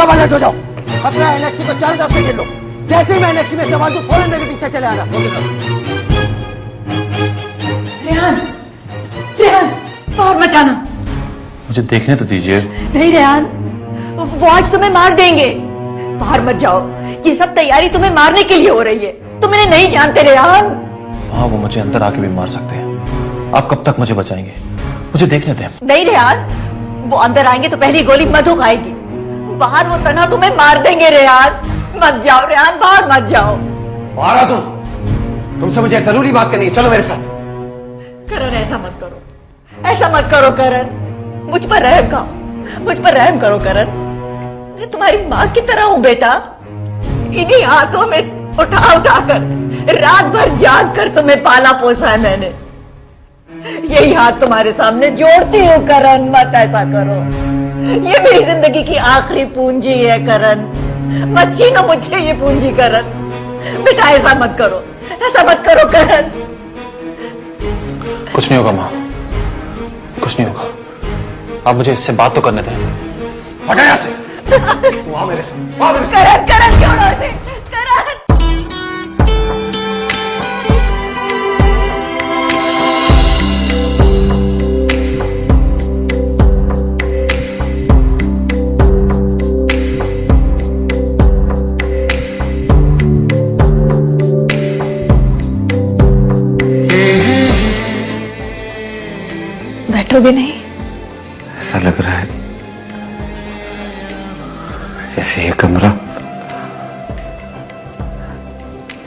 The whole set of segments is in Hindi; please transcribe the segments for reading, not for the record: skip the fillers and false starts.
चुपचाप अलर्ट हो जाओ। खतरा है एनएक्सी को चारों तरफ से घेर लो। जैसे ही मैं एनएक्सी में सवाल दूं फौरन मेरे पीछे चले आना। Okay sir. रेहान, रेहान, बाहर मत जाना। मुझे देखने तो दीजिए। नहीं रेहान, वो आज तुम्हें मार देंगे। बाहर मत जाओ, ये सब तैयारी तुम्हें मारने के लिए हो रही है। तुम इन्हें नहीं जानते रेहान। हाँ, वो मुझे अंदर आके भी मार सकते हैं। आप कब तक मुझे बचाएंगे? मुझे देखने दें। नहीं रेहान, वो अंदर आएंगे तो पहली गोली मधु खाएगी। बाहर वो तना तुम्हें मार देंगे रेहान। मत जाओ रेहान, बाहर मत जाओ। बाहर आ तुमसे मुझे जरूरी बात करनी है, चलो मेरे साथ। करण ऐसा मत करो, ऐसा मत करो करण। मुझ पर रहम खाओ, मुझ पर रहम करो करण। मैं तुम्हारी माँ की तरह हूं बेटा। इन्हीं हाथों में उठा उठा कर रात भर जाग कर तुम्हें पाला पोसा है मैंने। यही हाथ तुम्हारे सामने जोड़ती हूँ करण, मत ऐसा करो। ये मेरी जिंदगी की आखिरी पूंजी है करण। मत छीनो मुझसे ये पूंजी करण। बेटा ऐसा मत करो, ऐसा मत करो करण। कुछ नहीं होगा माँ, कुछ नहीं होगा। आप मुझे इससे बात तो करने दें। हटा यहाँ से। तू आ मेरे साथ, आ मेरे साथ। करण, करण छोड़ो इसे, करण। बैठोगे नहीं? ऐसा लग रहा है जैसे ये कमरा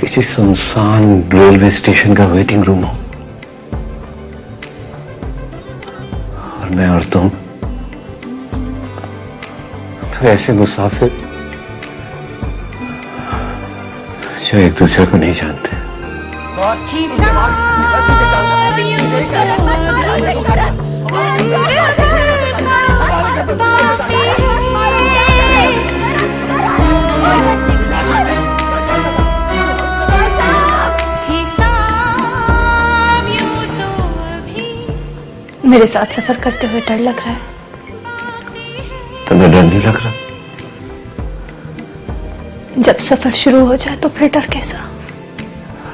किसी सुनसान रेलवे स्टेशन का वेटिंग रूम हो और मैं और तुम तो ऐसे मुसाफिर जो एक दूसरे को नहीं जानते। मेरे साथ सफर करते हुए डर लग रहा है। तुम्हें डर नहीं लग रहा? जब सफर शुरू हो जाए तो फिर डर कैसा?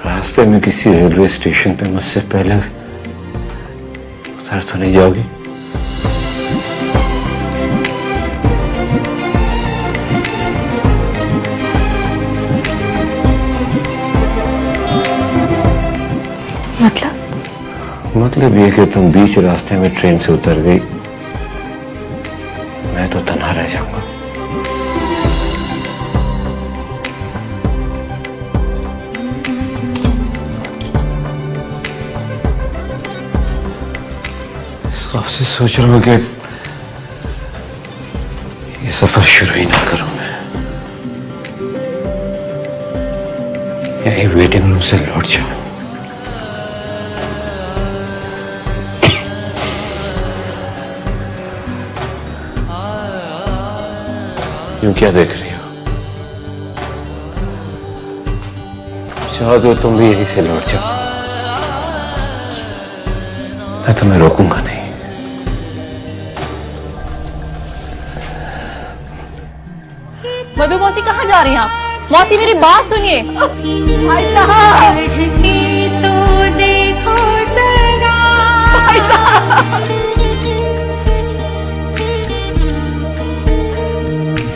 रास्ते में किसी रेलवे स्टेशन पे मुझसे पहले उतर तो नहीं जाओगी? मतलब ये कि तुम बीच रास्ते में ट्रेन से उतर गई, मैं तो तन्हा रह जाऊंगा। इस खौफ से सोच रहा हूं कि ये सफर शुरू ही ना करूं मैं, यही वेटिंग रूम से लौट जाऊं। यूं क्या देख रही हो? चाहो तो तुम भी यहीं से लौट जाओ, मैं तुम्हें रोकूंगा नहीं। मधु मौसी कहाँ जा रही हैं आप? मौसी मेरी बात सुनिए। भाई साहब, तो देखो जरा। भाई साहब,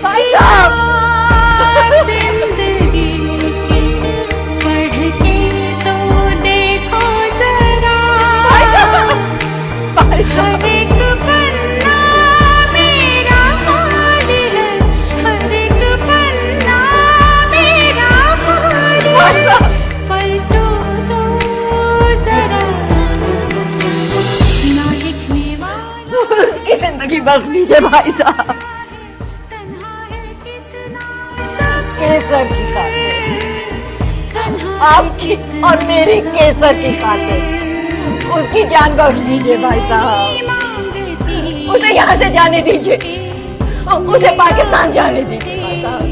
भाई साहब, जिंदगी पढ़ के तो देखो जरा। भाई साहब, भाई साहब। हर एक पन्ना मेरा हाल है, हर एक पन्ना मेरा हाल है। पलटो तो जरा, ना लिखने वाला उसकी जिंदगी बख्श दीजिए भाई साहब। केसर की खातिर, आपकी और मेरी केसर की खातिर उसकी जान बख्श दीजिए भाई साहब। उसे यहाँ से जाने दीजिए, उसे पाकिस्तान जाने दीजिए भाई साहब।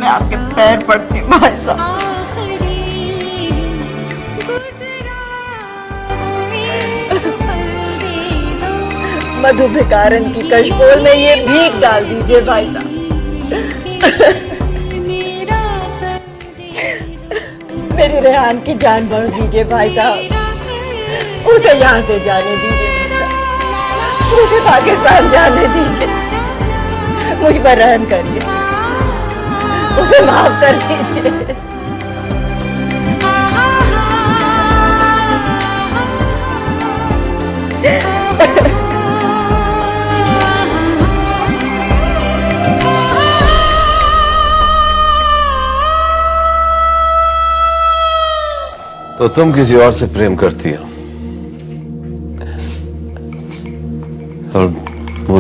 मैं आपके पैर पड़ती हूँ भाई साहब। मधु भिकारन की कशकोल में ये भीख डाल दीजिए भाई साहब। मेरा मेरी रेहान की जान बख्श दीजिए भाई साहब। उसे यहाँ से जाने दीजिए भाई साहब। उसे पाकिस्तान जाने दीजिए। मुझ पर रहम करिए, उसे माफ कर दीजिए। तो तुम किसी और से प्रेम करती हो और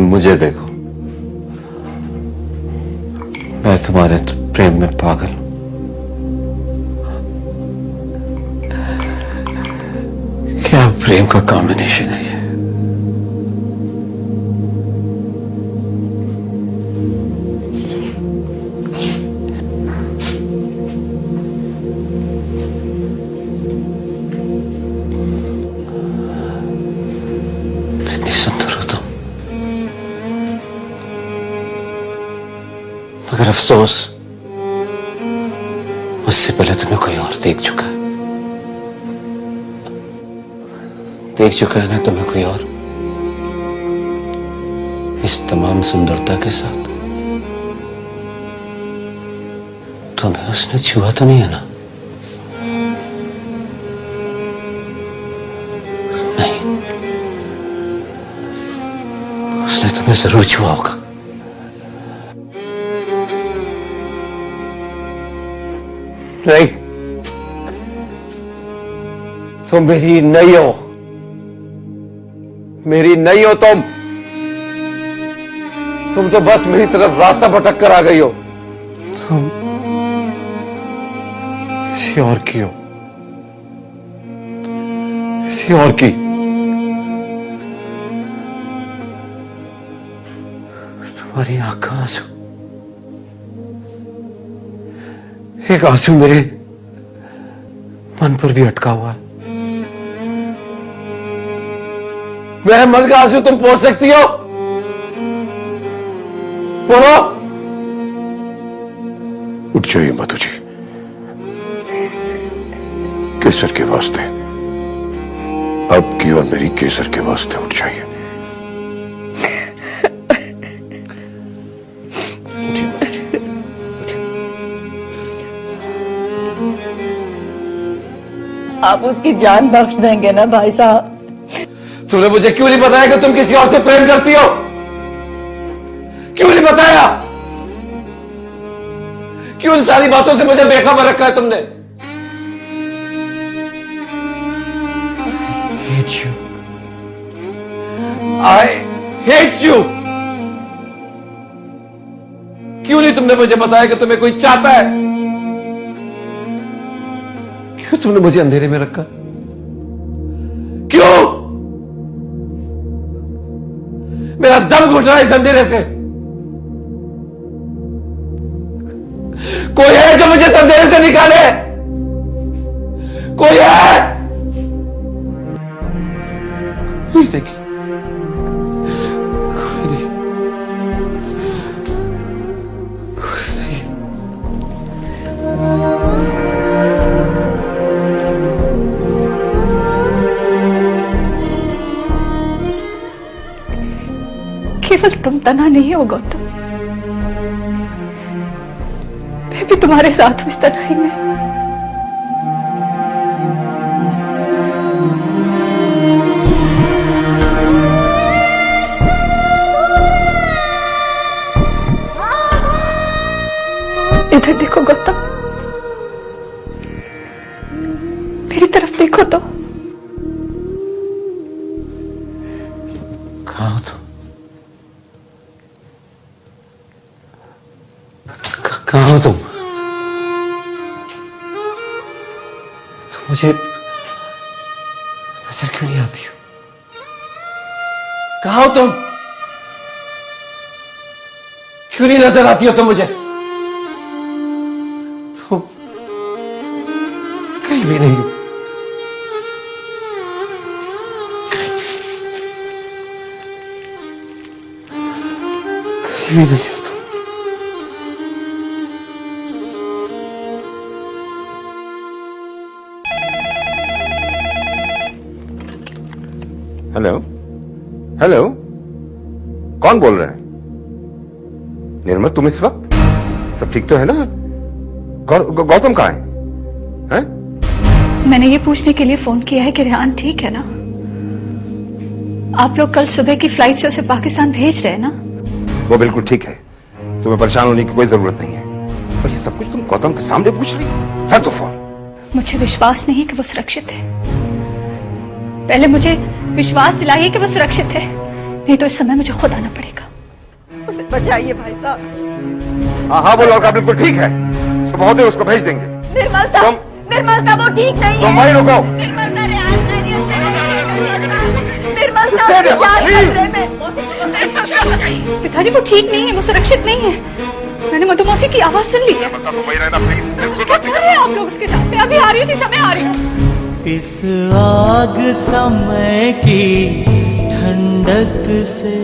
मुझे देखो, मैं तुम्हारे प्रेम में पागल हूं। क्या प्रेम का कॉम्बिनेशन है ये। कितनी सुंदर हो तुम, मगर अफसोस मुझसे पहले तुम्हें कोई और देख चुका है। देख चुका है ना तुम्हें कोई और, इस तमाम सुंदरता के साथ। तुम्हें उसने छुआ तो नहीं है ना? नहीं, उसने तुम्हें जरूर छुआ होगा। नहीं, तुम मेरी नहीं हो, मेरी नहीं हो तुम तो बस मेरी तरफ रास्ता भटक कर आ गई हो। तुम किसी और की हो, किसी और की। तुम्हारी आंख का आंसू, एक आंसू मेरे मन पर भी अटका हुआ है। मेरे मन का आंसू तुम पोंछ सकती हो? बोलो। उठ जाइए मधु जी, केसर के वास्ते, अब की और मेरी केसर के वास्ते उठ जाइए। उठिए मधु जी, उठिए। आप उसकी जान बख्श देंगे ना भाई साहब? तुमने मुझे क्यों नहीं बताया कि तुम किसी और से प्रेम करती हो? क्यों नहीं बताया? क्यों इन सारी बातों से मुझे बेखबर रखा है तुमने? hate you. I hate you. क्यों नहीं तुमने मुझे बताया कि तुम्हें कोई चाहता है? क्यों तुमने मुझे अंधेरे में रखा? क्यों? मेरा दम घुट रहा है इस अंधेरे से। कोई है जो मुझे इस अंधेरे से निकाले? कोई है? कोई नहीं, कोई नहीं, कोई नहीं। केवल तुम तना नहीं हो गौतम, मैं भी तुम्हारे साथ हूं इस तन्हाई में। इधर देखो गौतम, मेरी तरफ देखो तो। कहाँ हो तुम? कहाँ हो तुम? मुझे नजर क्यों नहीं आती हो? कहाँ हो तुम? क्यों नहीं नजर आती हो तुम मुझे? तुम कहीं भी नहीं हो। भी नहीं है तुम। हेलो हेलो, कौन बोल रहे हैं? निर्मल, तुम इस वक्त? सब ठीक तो है ना? गौतम कहाँ है? हैं? मैंने ये पूछने के लिए फोन किया है कि रेहान ठीक है ना? आप लोग कल सुबह की फ्लाइट से उसे पाकिस्तान भेज रहे हैं ना? वो बिल्कुल ठीक है, तुम्हें परेशान होने की कोई जरूरत नहीं है। पर ये सब कुछ तुम गौतम के सामने पूछ रही हो? है तो फोन। मुझे विश्वास नहीं कि वो सुरक्षित है। पहले मुझे विश्वास दिलाइए कि वो सुरक्षित है, नहीं तो इस समय मुझे खुद आना पड़ेगा। उसे बचाइए भाई साहब। हाँ, वो लड़का बिल्कुल ठीक है, सुबह होते उसको भेज देंगे। निर्मलता, निर्मलता वो ठीक नहीं है। तुम वहीं रुको। निर्मलता रेहान खैरियत से नहीं है। निर्मलता उसकी जान खतरे में। पिताजी वो ठीक नहीं है, वो सुरक्षित नहीं है। मैंने मधुमौसी की आवाज सुन ली है। क्या कर रहे हैं आप लोग उसके साथ? मैं अभी आ रही हूँ, उसी समय आ रही हूँ। इस आग समय की ठंडक से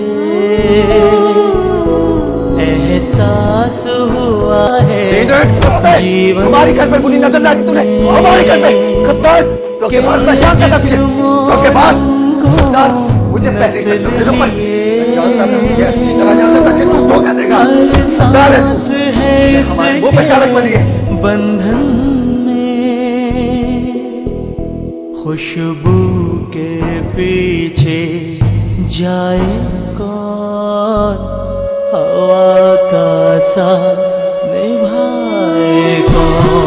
एहसास हुआ है जीवन। हमारी घर पर बुरी नजर डाली तूने, हमारे घर पे खद्दार। तो के पास पहचान करता तुझे, तो के पास खद्दार। मुझे पहले से तुम दिनों पर जानता था, मुझे अच्छी तरह जानता था कि तू धोखा देगा। खद्दार है, हमारे मुंह पे चालक बनी है। बंधन खुशबू के पीछे जाए कौन, हवा का साथ निभाए कौन।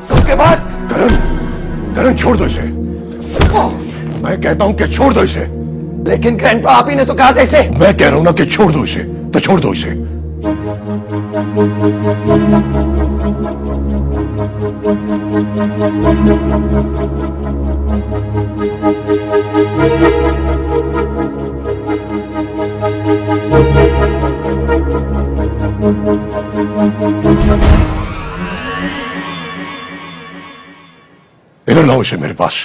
तुमके पास करण छोड़ दो इसे। मैं कहता हूं कि छोड़ दो इसे। लेकिन ग्रैंडपा आप ही ने तो कहा था इसे। मैं कह रहा हूं ना कि छोड़ दो इसे, तो छोड़ दो इसे। इधर लाओ इसे मेरे पास।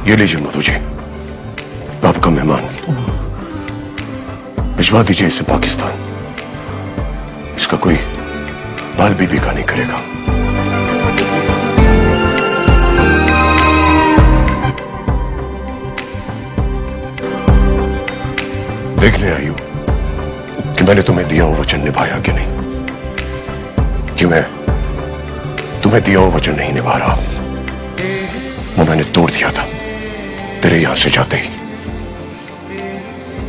ये लीजिए मधु जी, आपका मेहमान। भिजवा दीजिए इसे पाकिस्तान। इसका कोई बाल भी बिका नहीं करेगा। देखने आई हूं कि मैंने तुम्हें दिया हुआ वचन निभाया कि नहीं, कि मैं तुम्हें दिया हुआ वचन नहीं निभा रहा। वो मैंने तोड़ दिया था तेरे यहां से जाते ही।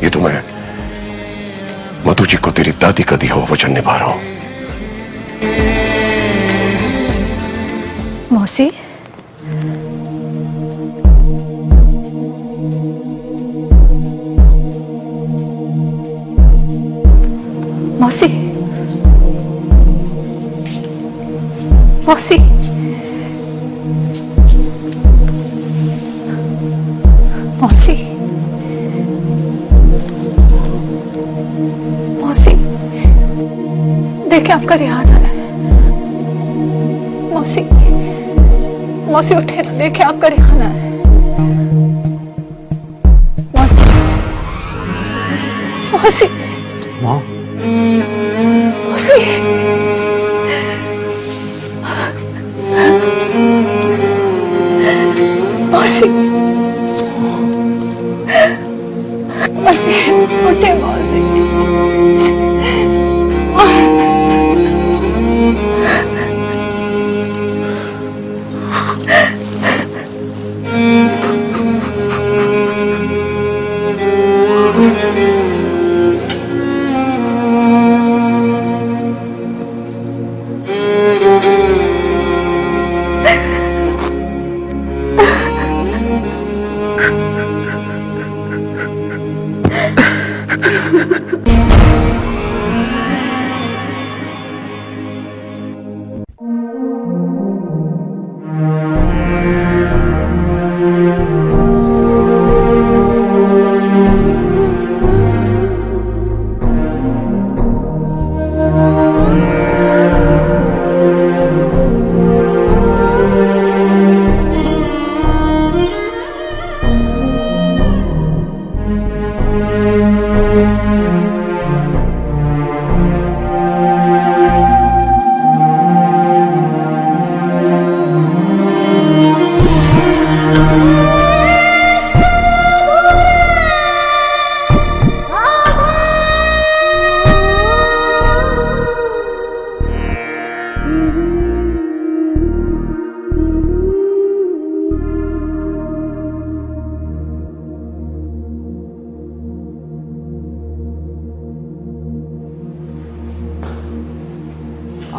ये तो मैं मधु जी को तेरी दादी का दिया हुआ वचन निभा रहा हूं। मौसी, मौसी, मौसी, मौसी, मौसी, देखिए आपका रेहान आया है। मौसी, मौसी उठे ना, देखिए आपका रेहान आया है। मौसी, मौसी, माँ, मौसी, मौसी, मौसी, उठे मौसी।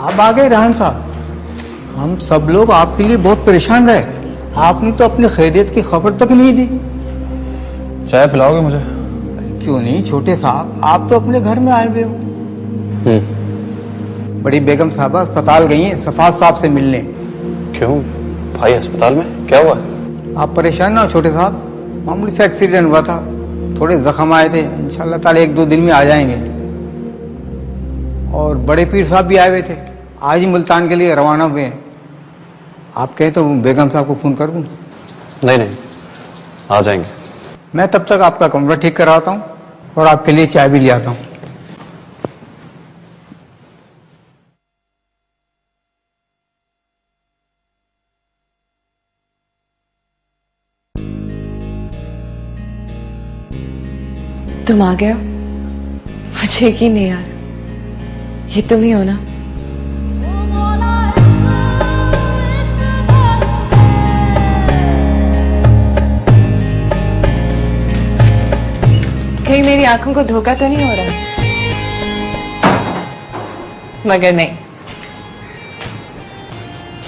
आप आ गए राहन साहब। हम सब लोग आपके लिए बहुत परेशान रहे। आपने तो अपनी खैरियत की खबर तक नहीं दी। चाय पिलाओगे मुझे? क्यों नहीं छोटे साहब, आप तो अपने घर में आए हुए हो। बड़ी बेगम साहबा अस्पताल गई हैं सफाज साहब से मिलने। क्यों भाई, अस्पताल में क्या हुआ? आप परेशान ना हो छोटे साहब, मामूली सा एक्सीडेंट हुआ था, थोड़े जख्म आए थे, इंशाल्लाह ताला 1-2 दिन में आ जाएंगे। और बड़े पीर साहब भी आए हुए थे, आज ही मुल्तान के लिए रवाना हुए हैं। आप कहें तो बेगम साहब को फोन कर दूं? नहीं नहीं, आ जाएंगे। मैं तब तक आपका कमरा ठीक कराता हूँ और आपके लिए चाय भी ले आता हूँ। तुम आ गए हो? मुझे यकीन नहीं यार, ये तुम ही हो ना? कहीं मेरी आंखों को धोखा तो नहीं हो रहा? मगर नहीं,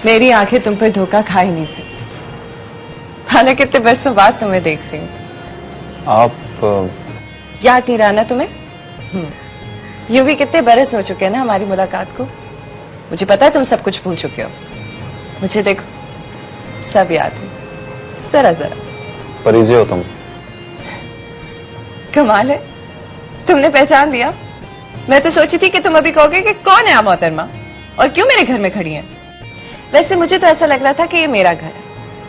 मेरी आंखें तुम पर धोखा खा ही नहीं सकती। हालांकि कितने बरसों बाद तुम्हें देख रही हूँ। आप याद नहीं रहा ना तुम्हें? यूं भी कितने बरस हो चुके हैं ना हमारी मुलाकात को। मुझे पता है तुम सब कुछ भूल चुके हो, मुझे देखो सब याद है, जरा जरा। परिजय हो तुम। कमाल है, तुमने पहचान दिया। मैं तो सोची थी कि तुम अभी कहोगे कि कौन है आप मोहतरमा और क्यों मेरे घर में खड़ी हैं। वैसे मुझे तो ऐसा लग रहा था कि ये मेरा घर है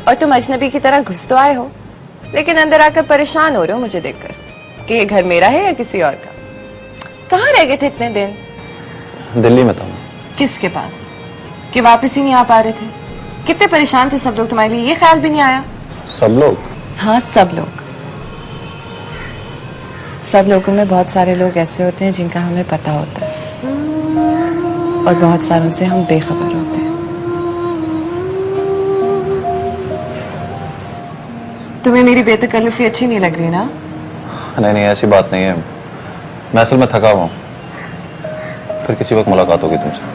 और तुम अजनबी की तरह घुस तो आए हो, लेकिन अंदर आकर परेशान हो रहे हो मुझे देखकर कि ये घर मेरा है या किसी और का। कहाँ रह गए थे इतने दिन? दिल्ली में था। किसके पास? कि वापस ही नहीं आ पा रहे थे? कितने परेशान थे सब लोग तुम्हारे लिए, ये ख्याल भी नहीं आया? सब लोग? हाँ सब लोग। सब लोगों में बहुत सारे लोग ऐसे होते हैं जिनका हमें पता होता है और बहुत सारों से हम बेखबर होते हैं। तुम्हें मेरी बेतकल्लुफी अच्छी नहीं लग रही ना? नहीं नहीं, ऐसी बात नहीं है, मैं असल में थका हुआ हूं। फिर किसी वक्त मुलाकात होगी तुमसे।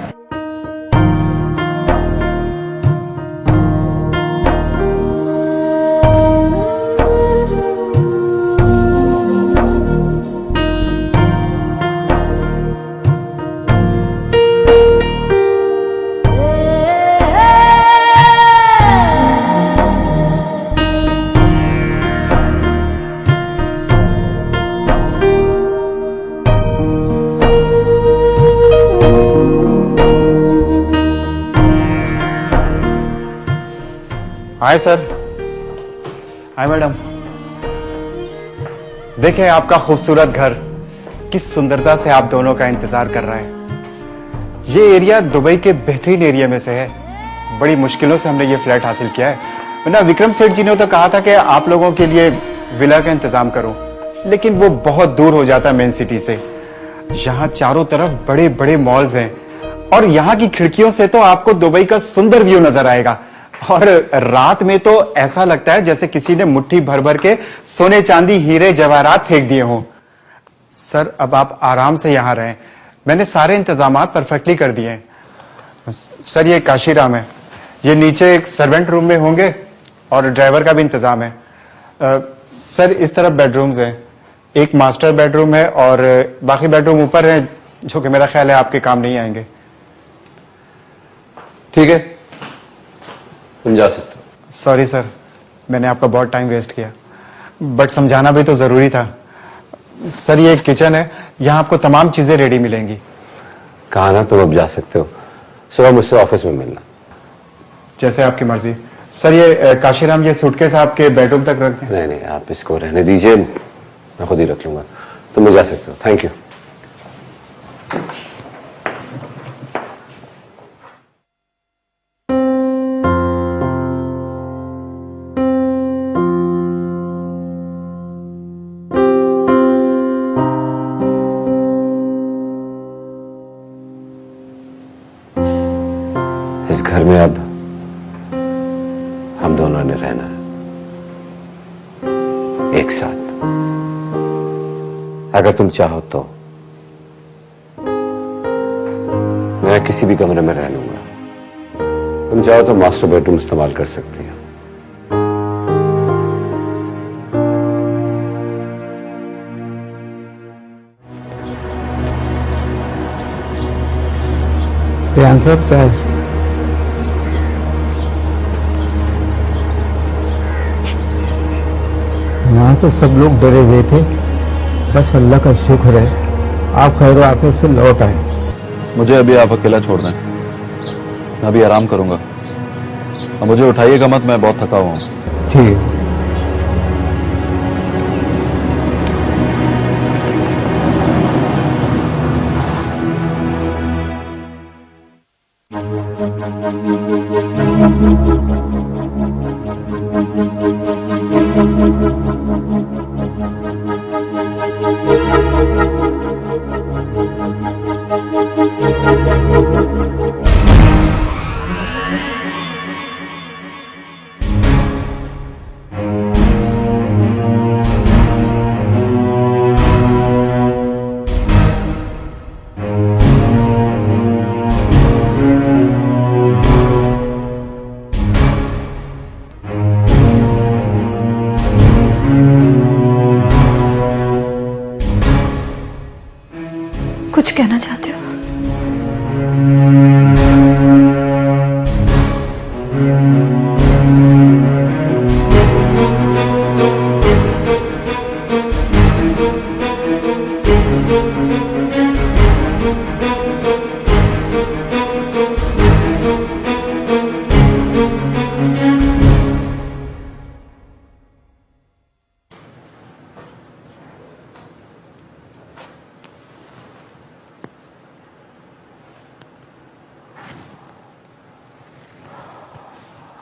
Hi sir. Hi madam. देखें आपका खूबसूरत घर, किस सुंदरता से आप दोनों का इंतजार कर रहा है। ये एरिया दुबई के बेहतरीन एरिया में से है। बड़ी मुश्किलों से हमने ये फ्लैट हासिल किया है, वरना विक्रम सेठ जी ने तो कहा था कि आप लोगों के लिए विला का इंतजाम करूं, लेकिन वो बहुत दूर हो जाता मेन सिटी से। यहाँ चारों तरफ बड़े बड़े मॉल्स हैं और यहाँ की खिड़कियों से तो आपको दुबई का सुंदर व्यू नजर आएगा। और रात में तो ऐसा लगता है जैसे किसी ने मुट्ठी भर भर के सोने चांदी हीरे जवाहरात फेंक दिए हों। सर अब आप आराम से यहाँ रहें, मैंने सारे इंतजामात परफेक्टली कर दिए हैं। सर ये काशीराम है, ये नीचे एक सर्वेंट रूम में होंगे और ड्राइवर का भी इंतजाम है। सर इस तरफ बेडरूम्स हैं, एक मास्टर बेडरूम है और बाकी बेडरूम ऊपर है, जो कि मेरा ख्याल है आपके काम नहीं आएंगे। ठीक है, तुम जा सकते हो। सॉरी सर, मैंने आपका बहुत टाइम वेस्ट किया, बट समझाना भी तो जरूरी था। सर ये एक किचन है, यहाँ आपको तमाम चीजें रेडी मिलेंगी। कहा ना तुम अब जा सकते हो, सुबह मुझसे ऑफिस में मिलना। जैसे आपकी मर्जी। सर ये काशीराम ये सूटकेस आपके बेडरूम तक रख दें। नहीं नहीं, आप इसको रहने दीजिए, मैं खुद ही रख लूंगा। तुम जा सकते हो। Thank you. इस घर में अब हम दोनों ने रहना है एक साथ। अगर तुम चाहो तो मैं किसी भी कमरे में रह लूंगा। तुम चाहो तो मास्टर बेडरूम इस्तेमाल कर सकती हो। साहब वहाँ तो सब लोग डरे हुए थे, बस अल्लाह का शुक्र है आप खैर आफियत से लौट आए। मुझे अभी आप अकेला छोड़ दें, मैं अभी आराम करूंगा। अब मुझे उठाइएगा मत, मैं बहुत थका हुआ हूँ। ठीक। कुछ कहना चाहते हो?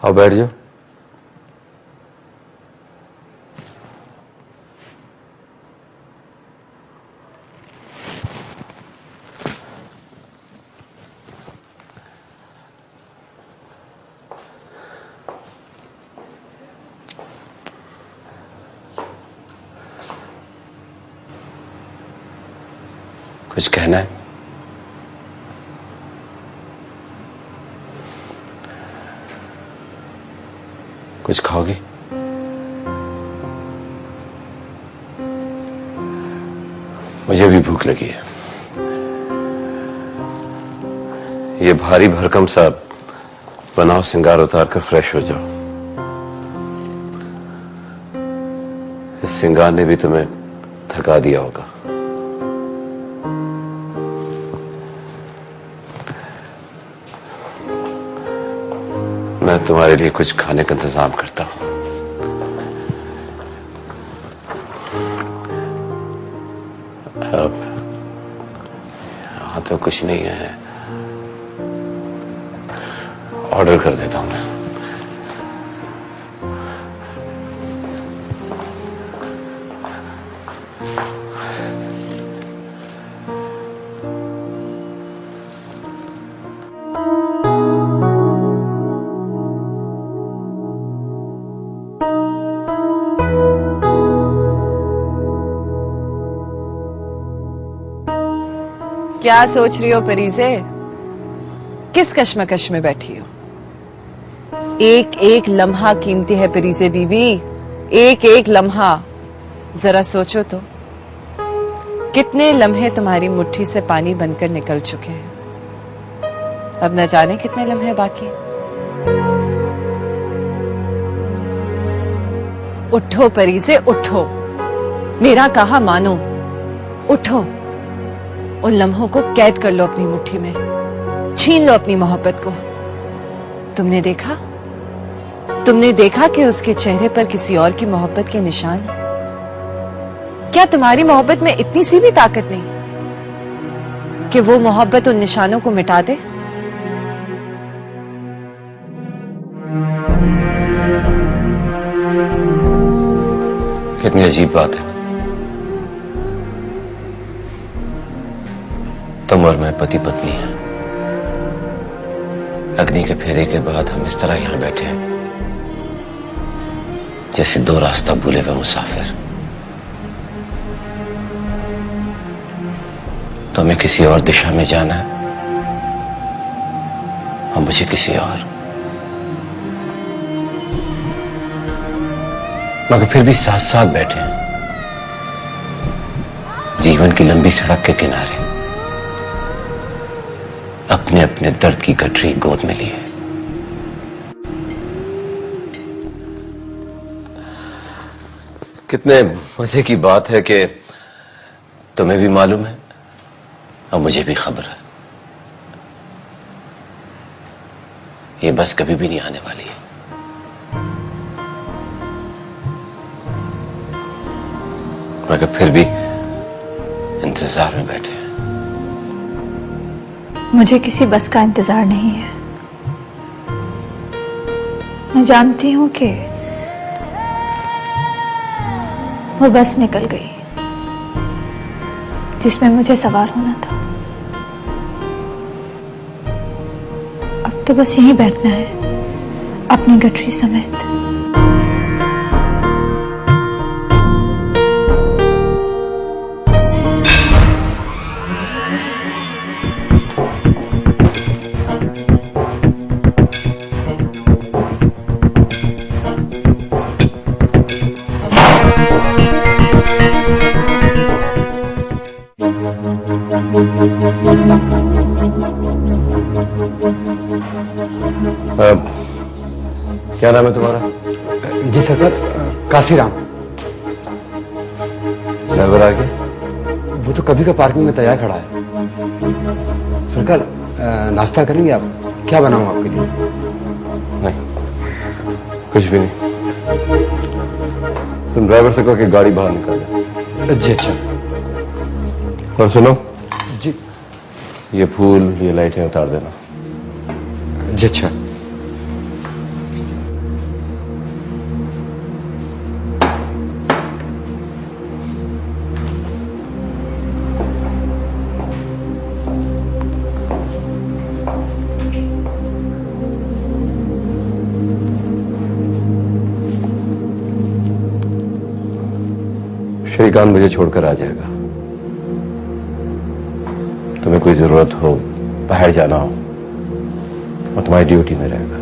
आओ बैठ जाओ। कुछ कहना है? कुछ खाओगी? मुझे भी भूख लगी है। ये भारी भरकम सा बनाओ, सिंगार उतार कर फ्रेश हो जाओ। इस सिंगार ने भी तुम्हें थका दिया होगा। मैं तुम्हारे लिए कुछ खाने का इंतजाम करता हूं। अब यहां तो कुछ नहीं है, ऑर्डर कर देता हूं मैं। क्या सोच रही हो परीजे? किस कश्मकश में बैठी हो? एक एक लम्हा कीमती है परीजे बीबी, एक एक लम्हा। जरा सोचो तो, कितने लम्हे तुम्हारी मुट्ठी से पानी बनकर निकल चुके हैं, अब न जाने कितने लम्हे बाकी। उठो परी से उठो, मेरा कहा मानो, उठो। उन लम्हों को कैद कर लो अपनी मुट्ठी में, छीन लो अपनी मोहब्बत को। तुमने देखा कि उसके चेहरे पर किसी और की मोहब्बत के निशान हैं? क्या तुम्हारी मोहब्बत में इतनी सी भी ताकत नहीं कि वो मोहब्बत उन निशानों को मिटा दे? कितनी अजीब बात है, तुम और मैं पति पत्नी हैं। अग्नि के फेरे के बाद हम इस तरह यहां बैठे हैं जैसे दो रास्ता भूले हुए मुसाफिर। तुम्हें किसी और दिशा में जाना है और मुझे किसी और, मगर फिर भी साथ साथ बैठे हैं जीवन की लंबी सड़क के किनारे, अपने अपने दर्द की गठरी गोद में लिए। कितने मजे की बात है कि तुम्हें भी मालूम है और मुझे भी खबर है, ये बस कभी भी नहीं आने वाली है। मगर फिर भी इंतजार में बैठे हैं। मुझे किसी बस का इंतजार नहीं है। मैं जानती हूं कि वो बस निकल गई जिसमें मुझे सवार होना था। अब तो बस यहीं बैठना है अपनी गठरी समेत। क्या नाम है तुम्हारा? जी सरकार, काशीराम। ड्राइवर आ गया? वो तो कभी का पार्किंग में तैयार खड़ा है। सरकार, नाश्ता करेंगे आप? क्या बनाऊं आपके लिए? नहीं, कुछ भी नहीं। तुम ड्राइवर से कहो कि गाड़ी बाहर निकाल दे। जी अच्छा। और सुनो जी। ये फूल, ये लाइटें उतार देना। जी अच्छा। श्रीकांत मुझे छोड़कर आ जाएगा। तुम्हें कोई जरूरत हो, बाहर जाना हो, और तुम्हारी ड्यूटी में रहेगा।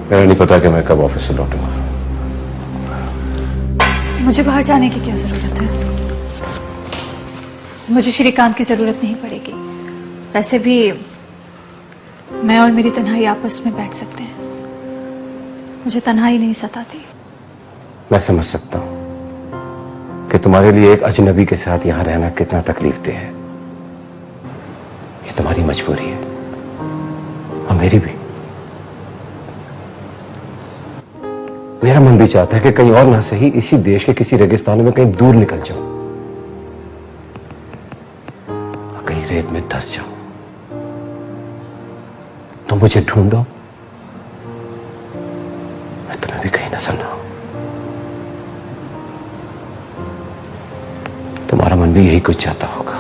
मेरा नहीं पता कि मैं कब ऑफिस से लौटूंगा। मुझे बाहर जाने की क्या जरूरत है? मुझे श्रीकांत की जरूरत नहीं पड़ेगी। वैसे भी मैं और मेरी तन्हाई आपस में बैठ सकते हैं। मुझे तन्हाई नहीं सताती। मैं समझ सकता हूं कि तुम्हारे लिए एक अजनबी के साथ यहां रहना कितना तकलीफदेह है। ये तुम्हारी मजबूरी है और मेरी भी। मेरा मन भी चाहता है कि कहीं और ना सही, इसी देश के किसी रेगिस्तान में कहीं दूर निकल जाऊं और कहीं रेत में धंस जाऊं। तुम मुझे ढूंढो, मैं तुम्हें भी कहीं नजर ना आऊं। तुम्हारा मन भी यही कुछ चाहता होगा।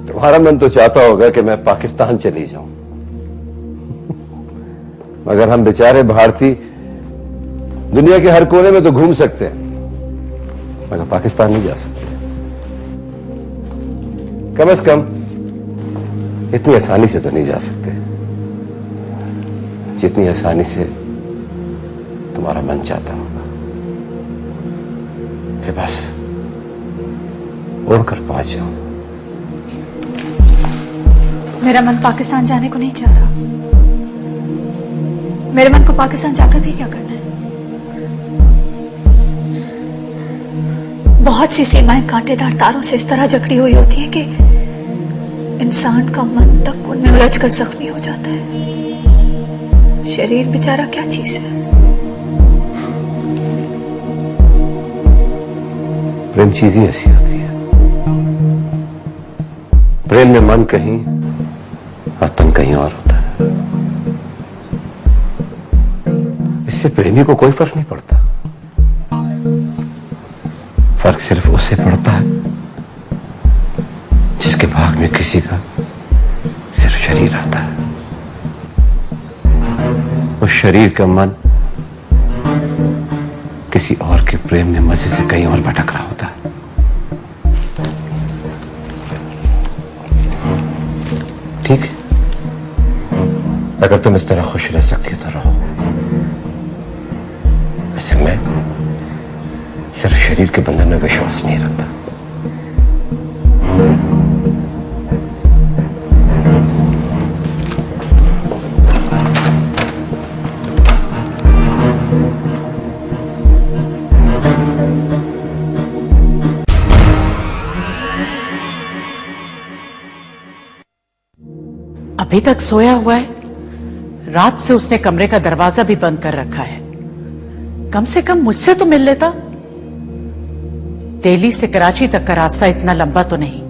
तुम्हारा मन तो चाहता होगा कि मैं पाकिस्तान चली जाऊं, मगर हम बेचारे भारतीय दुनिया के हर कोने में तो घूम सकते हैं, मगर पाकिस्तान नहीं जा सकते। कम से कम इतनी आसानी से तो नहीं जा सकते जितनी आसानी से तुम्हारा मन चाहता होगा कि बस उड़कर पहुंच जाओ। मेरा मन पाकिस्तान जाने को नहीं चाह रहा। मेरे मन को पाकिस्तान जाकर भी क्या करना है? बहुत सी सीमाएं कांटेदार तारों से इस तरह जकड़ी हुई होती हैं कि इंसान का मन तक उनमें उलझकर जख्मी हो जाता है। शरीर बेचारा क्या चीज है? प्रेम चीज ही ऐसी होती है। प्रेम में मन कहीं और तन कहीं और होता है। इससे प्रेमी को कोई फर्क नहीं पड़ता। फर्क सिर्फ उससे पड़ता है जिसके भाग में किसी का सिर्फ शरीर आता है। उस शरीर का मन किसी और के प्रेम में मजे से कहीं और भटक रहा होता है। ठीक है, अगर तुम इस तरह खुश रह सकती हो तो रहो। वैसे मैं सिर्फ शरीर के बंधन में विश्वास नहीं रखता। अभी तक सोया हुआ है। रात से उसने कमरे का दरवाजा भी बंद कर रखा है। कम से कम मुझसे तो मिल लेता। दिल्ली से कराची तक का रास्ता इतना लंबा तो नहीं।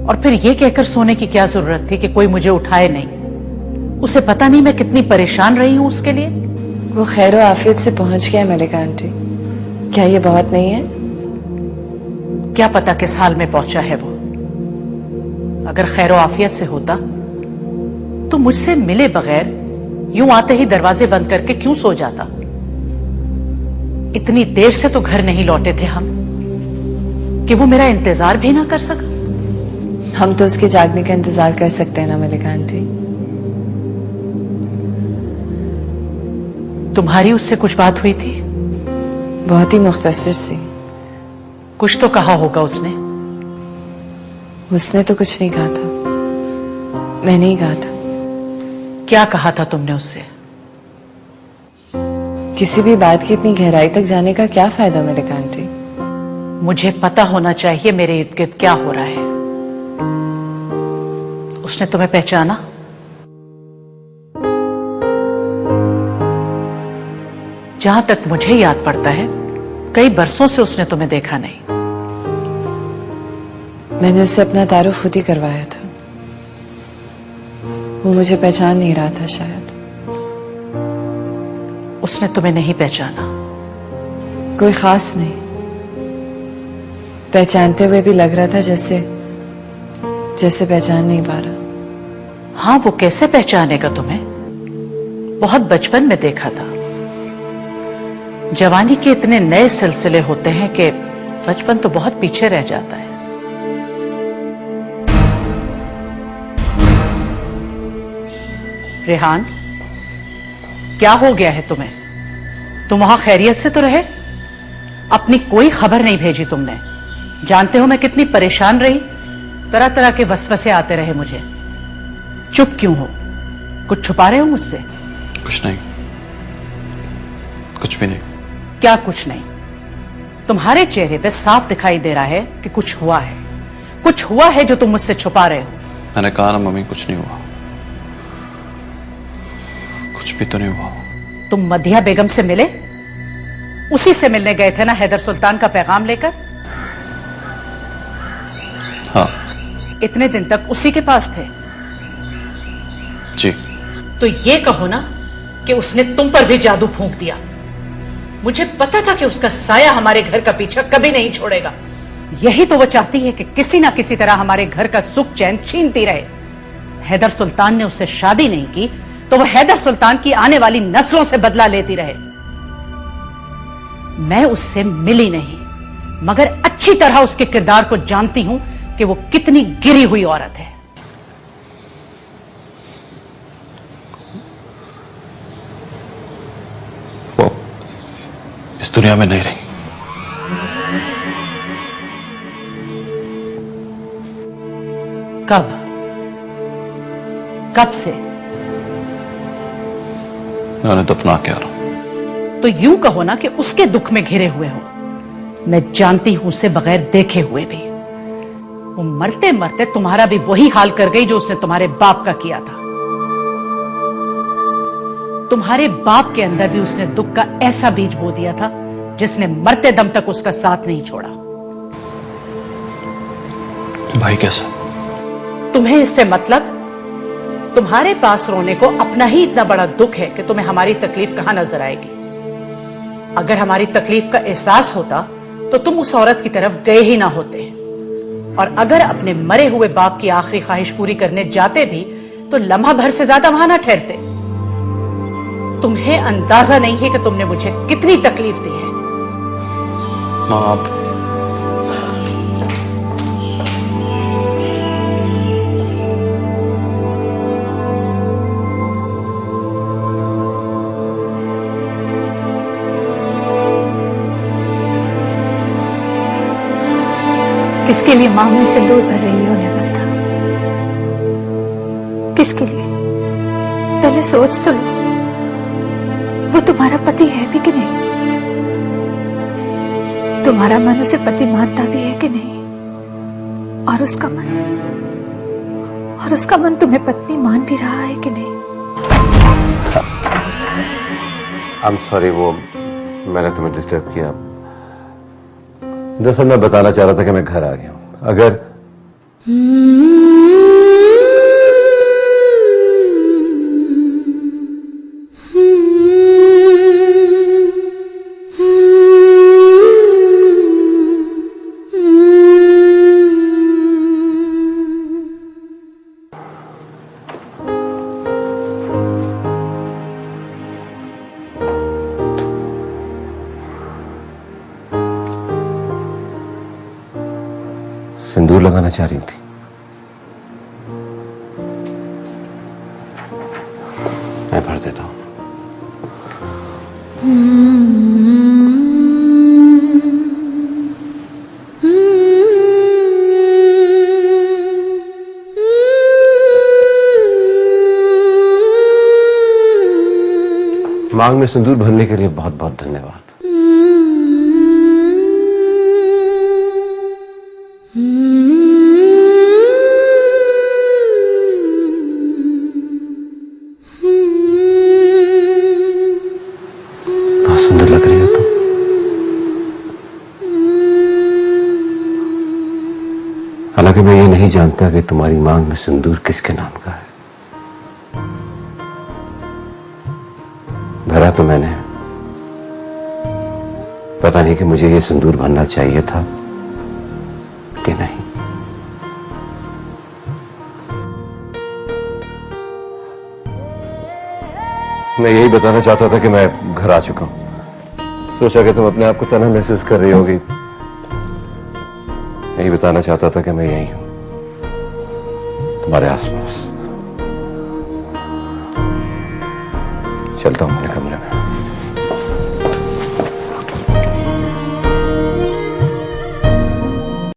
और फिर यह कहकर सोने की क्या जरूरत थी कि कोई मुझे उठाए नहीं। उसे पता नहीं मैं कितनी परेशान रही हूं उसके लिए। वो खैर व आफियत से पहुंच गया मलिका आंटी। क्या ये बहुत नहीं है? क्या पता किस हाल में पहुंचा है वो। अगर खैर व आफियत से होता तो मुझसे मिले बगैर यूं आते ही दरवाजे बंद करके क्यों सो जाता। इतनी देर से तो घर नहीं लौटे थे हम कि वो मेरा इंतजार भी ना कर सका। हम तो उसके जागने का इंतजार कर सकते हैं ना मलिका आंटी। तुम्हारी उससे कुछ बात हुई थी? बहुत ही मुख्तसर सी। कुछ तो कहा होगा उसने। उसने तो कुछ नहीं कहा था, मैंने ही कहा था। क्या कहा था तुमने उससे? किसी भी बात की इतनी गहराई तक जाने का क्या फायदा मलिका आंटी? मुझे पता होना चाहिए मेरे इर्द गिर्द क्या हो रहा है। उसने तुम्हें पहचाना? जहां तक मुझे याद पड़ता है कई बरसों से उसने तुम्हें देखा नहीं। मैंने उससे अपना तारुफ खुद ही करवाया था। वो मुझे पहचान नहीं रहा था शायद। उसने तुम्हें नहीं पहचाना? कोई खास नहीं। पहचानते हुए भी लग रहा था जैसे पहचान नहीं पा रहा। हाँ, वो कैसे पहचानेगा तुम्हें? बहुत बचपन में देखा था। जवानी के इतने नए सिलसिले होते हैं कि बचपन तो बहुत पीछे रह जाता है। रेहान, क्या हो गया है तुम्हें? तुम वहां खैरियत से तो रहे? अपनी कोई खबर नहीं भेजी तुमने। जानते हो मैं कितनी परेशान रही। तरह तरह के वसवसे आते रहे मुझे। चुप क्यों हो? कुछ छुपा रहे हो मुझसे? कुछ नहीं, कुछ भी नहीं। क्या कुछ नहीं? तुम्हारे चेहरे पे साफ दिखाई दे रहा है कि कुछ हुआ है। कुछ हुआ है जो तुम मुझसे छुपा रहे हो। मैंने कहा ना मम्मी, कुछ नहीं हुआ। कुछ भी तो नहीं हुआ। तुम मधिया बेगम से मिले? उसी से मिलने गए थे ना हैदर सुल्तान का पैगाम लेकर? हाँ। इतने दिन तक उसी के पास थे? जी। तो ये कहो ना कि उसने तुम पर भी जादू फूंक दिया। मुझे पता था कि उसका साया हमारे घर का पीछा कभी नहीं छोड़ेगा। यही तो वो चाहती है कि किसी ना किसी तरह हमारे घर का सुख चैन छीनती रहे। हैदर सुल्तान ने उससे शादी नहीं की तो वह हैदर सुल्तान की आने वाली नस्लों से बदला लेती रहे। मैं उससे मिली नहीं, मगर अच्छी तरह उसके किरदार को जानती हूं कि वो कितनी गिरी हुई औरत है। इस दुनिया में नहीं रही। कब कब से? मैं उन्हें दफना के आ रहा हूं। तो यूं कहो ना कि उसके दुख में घिरे हुए हो। मैं जानती हूं उसे बगैर देखे हुए भी। वो मरते मरते तुम्हारा भी वही हाल कर गई जो उसने तुम्हारे बाप का किया था। तुम्हारे बाप के अंदर भी उसने दुख का ऐसा बीज बो दिया था जिसने मरते दम तक उसका साथ नहीं छोड़ा। भाई कैसा? तुम्हें इससे मतलब? तुम्हारे पास रोने को अपना ही इतना बड़ा दुख है कि तुम्हें हमारी तकलीफ कहां नजर आएगी। अगर हमारी तकलीफ का एहसास होता तो तुम उस औरत की तरफ गए ही ना होते, और अगर अपने मरे हुए बाप की आखिरी ख्वाहिश पूरी करने जाते भी तो लम्हा भर से ज्यादा वहां ना ठहरते। तुम्हें अंदाजा नहीं है कि तुमने मुझे कितनी तकलीफ दी है। माँ आप किसके लिए मांग में सिंदूर भर रही हो निवलता? किसके लिए? पहले सोच तो लो, वो तुम्हारा पति है भी कि नहीं? तुम्हारा मन उसे पति मानता भी है कि नहीं? और उसका मन तुम्हें पत्नी मान भी रहा है कि नहीं? आई एम सॉरी, वो मैंने तुम्हें डिस्टर्ब किया। दरअसल मैं बताना चाह रहा था कि मैं घर आ गया हूं। अगर सिंदूर लगाना चाह रही थी, मैं भर देता हूं। मांग में सिंदूर भरने के लिए बहुत बहुत धन्यवाद। बहुत सुंदर लग रही हो तुम। हालांकि मैं ये नहीं जानता कि तुम्हारी मांग में सिंदूर किसके नाम का है। भरा तो मैंने, पता नहीं कि मुझे ये सिंदूर भरना चाहिए था कि नहीं। मैं यही बताना चाहता था कि मैं घर आ चुका हूं। सोचा कि तुम अपने आप को तन्हा महसूस कर रही होगी। यही बताना चाहता था कि मैं यही हूं, तुम्हारे आसपास। चलता हूं अपने कमरे में।